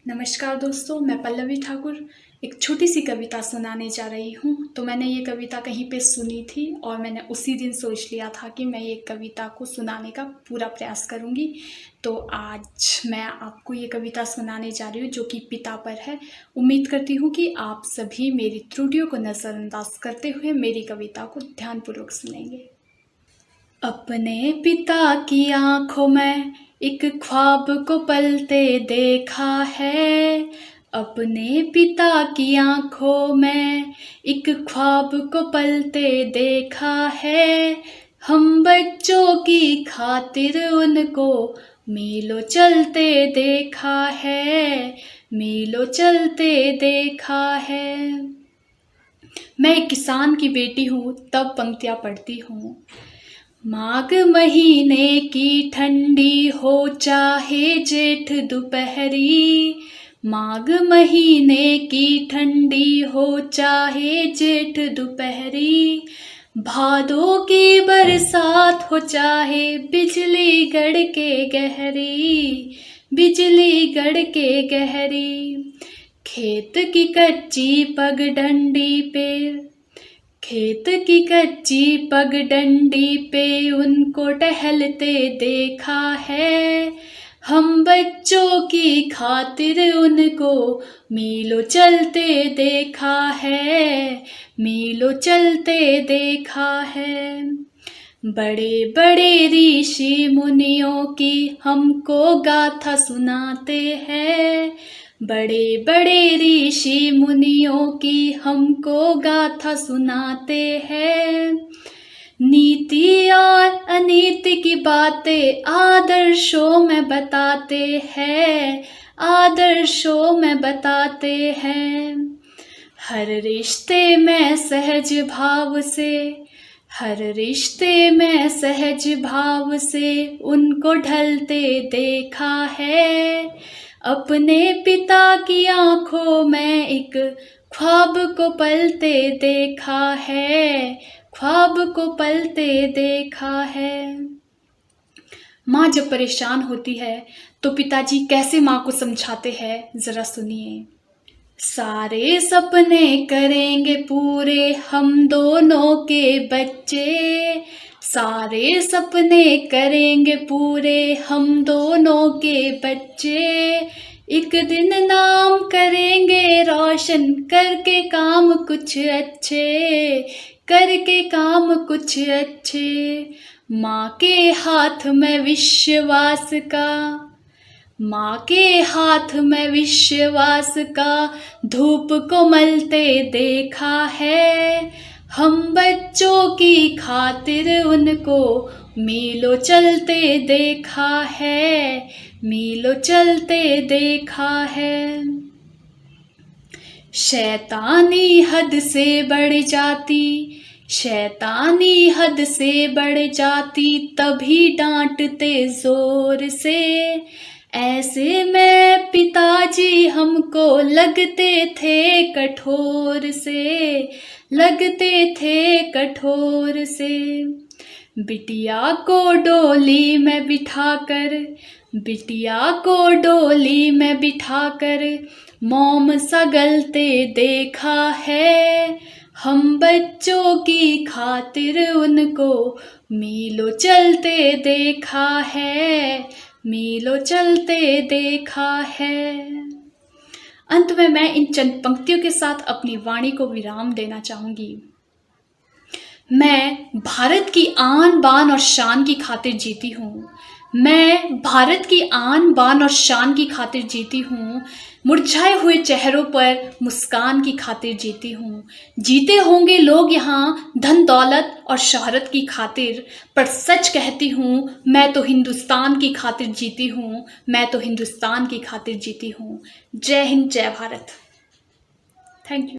नमस्कार दोस्तों, मैं पल्लवी ठाकुर एक छोटी सी कविता सुनाने जा रही हूँ। तो मैंने ये कविता कहीं पे सुनी थी और मैंने उसी दिन सोच लिया था कि मैं ये कविता को सुनाने का पूरा प्रयास करूँगी। तो आज मैं आपको ये कविता सुनाने जा रही हूँ जो कि पिता पर है। उम्मीद करती हूँ कि आप सभी मेरी त्रुटियों को नज़रअंदाज करते हुए मेरी कविता को ध्यानपूर्वक सुनेंगे। अपने पिता की आंखों में एक ख्वाब को पलते देखा है। अपने पिता की आंखों में एक ख्वाब को पलते देखा है। हम बच्चों की खातिर उनको मीलों चलते देखा है, मीलों चलते देखा है। मैं एक किसान की बेटी हूँ, तब पंक्तियाँ पढ़ती हूँ। माघ महीने की ठंडी हो चाहे जेठ दोपहरी, माघ महीने की ठंडी हो चाहे जेठ दोपहरी, भादों की बरसात हो चाहे बिजली गड़के गहरी, बिजली गड़के गहरी। खेत की कच्ची पगडंडी पे, खेत की कच्ची पगडंडी पे उनको टहलते देखा है। हम बच्चों की खातिर उनको मीलों चलते देखा है, मीलों चलते देखा है। बड़े बड़े ऋषि मुनियों की हमको गाथा सुनाते हैं, बड़े बड़े ऋषि मुनियों की हमको गाथा सुनाते हैं। नीति और अनीति की बातें आदर्शों में बताते हैं, आदर्शों में बताते हैं। हर रिश्ते में सहज भाव से, हर रिश्ते में सहज भाव से उनको ढलते देखा है। अपने पिता की आंखों में एक ख्वाब को पलते देखा है, ख्वाब को पलते देखा है। माँ जब परेशान होती है तो पिताजी कैसे माँ को समझाते हैं, जरा सुनिए। सारे सपने करेंगे पूरे हम दोनों के बच्चे, सारे सपने करेंगे पूरे हम दोनों के बच्चे। एक दिन नाम करेंगे रोशन करके काम कुछ अच्छे, करके काम कुछ अच्छे। माँ के हाथ में विश्वास का, माँ के हाथ में विश्वास का धूप को मलते देखा है। हम बच्चों की खातिर उनको मीलों चलते देखा है, मीलों चलते देखा है। शैतानी हद से बढ़ जाती, शैतानी हद से बढ़ जाती तभी डांटते जोर से। ऐसे में पिताजी हमको लगते थे कठोर से, लगते थे कठोर से। बिटिया को डोली में बिठाकर, बिटिया को डोली में बिठाकर मोम सगलते देखा है। हम बच्चों की खातिर उनको मीलों चलते देखा है, मीलों चलते देखा है। अंत में मैं इन चंद पंक्तियों के साथ अपनी वाणी को विराम देना चाहूंगी। मैं भारत की आन बान और शान की खातिर जीती हूँ, मैं भारत की आन बान और शान की खातिर जीती हूँ। मुरझाए हुए चेहरों पर मुस्कान की खातिर जीती हूँ। जीते होंगे लोग यहाँ धन दौलत और शोहरत की खातिर, पर सच कहती हूँ मैं तो हिंदुस्तान की खातिर जीती हूँ, मैं तो हिंदुस्तान की खातिर जीती हूँ। जय हिंद, जय भारत। Thank you.